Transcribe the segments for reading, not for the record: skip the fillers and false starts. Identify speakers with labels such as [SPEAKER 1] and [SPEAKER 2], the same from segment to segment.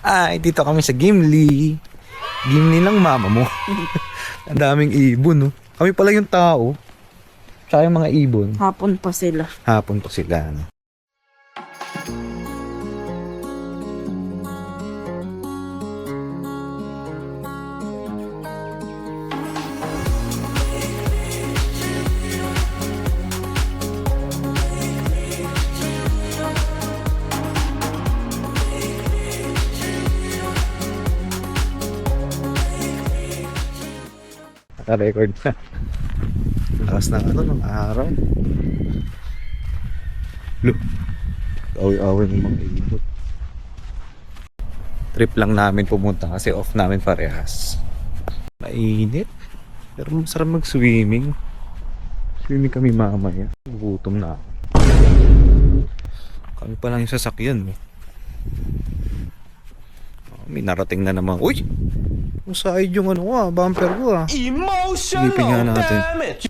[SPEAKER 1] Ay, dito kami sa Gimli. Gimli ng mama mo. Ang daming ibon, no? Kami pala yung tao. Tsaka yung mga ibon.
[SPEAKER 2] Hapon pa sila.
[SPEAKER 1] Hapon pa sila, no? Naka-record na. Lakas na ng araw. Look. Awi-awi ng mga ibon. Trip lang namin pumunta kasi off namin parehas. Mainit. Pero masarap mag-swimming. Swimming kami mamaya. Gutom na ako. Kami pa lang yung sasakyan. May narating na naman. Uy! Kung side yung bumper ko
[SPEAKER 3] Emotional damage.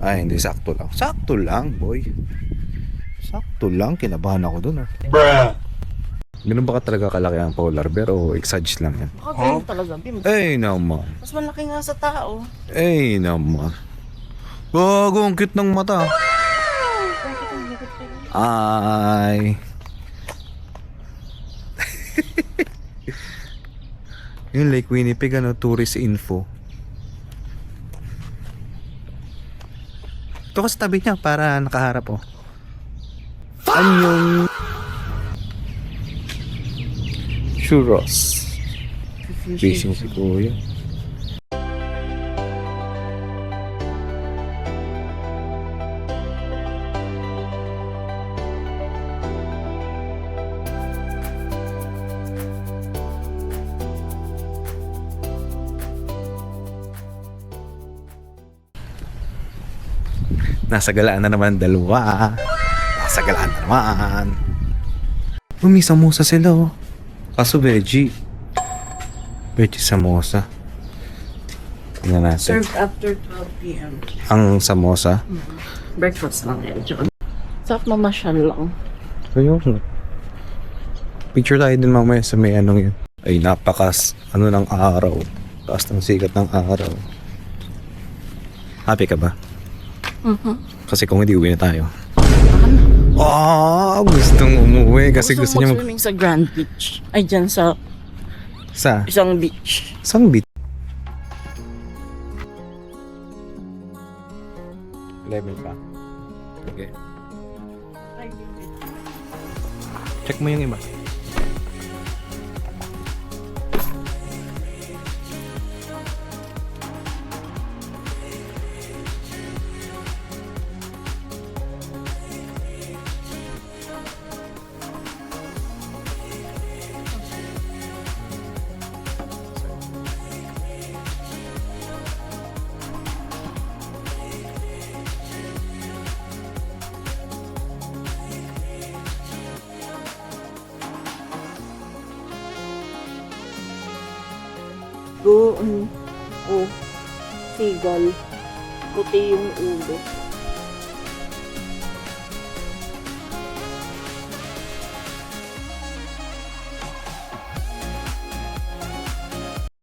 [SPEAKER 1] Ay, hindi. Sakto lang. Sakto lang, boy. Sakto lang. Kinabahan ako dun,
[SPEAKER 3] Bruh.
[SPEAKER 1] Ganun ba ka talaga kalaki ang polar bear o exage lang yan?
[SPEAKER 2] Baka ganyan talaga, Bim.
[SPEAKER 1] Ay, naman.
[SPEAKER 2] Mas malaki nga sa tao.
[SPEAKER 1] Ay, naman. Gago, ang cute ng mata. Ay. Yung Lake Winnipeg, tourist info. Ito kasi tabi niya para nakaharap, Anyong churros. Fishing si Kuya. Nasa galaan na naman dalawa. Nasa galaan na naman. May samosa sila, Kaso veggie. Veggie samosa. Tingnan natin.
[SPEAKER 2] Served after 12 p.m.
[SPEAKER 1] Ang samosa.
[SPEAKER 2] Breakfast lang yan. Sarap mamasyal lang.
[SPEAKER 1] Ayun. Picture tayo din mamaya sa may yun. Ay, napakas ng araw. Taas ng sikat ng araw. Happy ka ba? Kasi kung hindi, uwi na tayo. Gustong umuwi kasi gusto niya
[SPEAKER 2] mag-swimming sa Grand Beach. Ay, dyan sa
[SPEAKER 1] Sa?
[SPEAKER 2] isang beach.
[SPEAKER 1] Saan beach? 11 pa. Okay. Check mo yung iba.
[SPEAKER 2] Doon. Seagull. Puti yung ulo.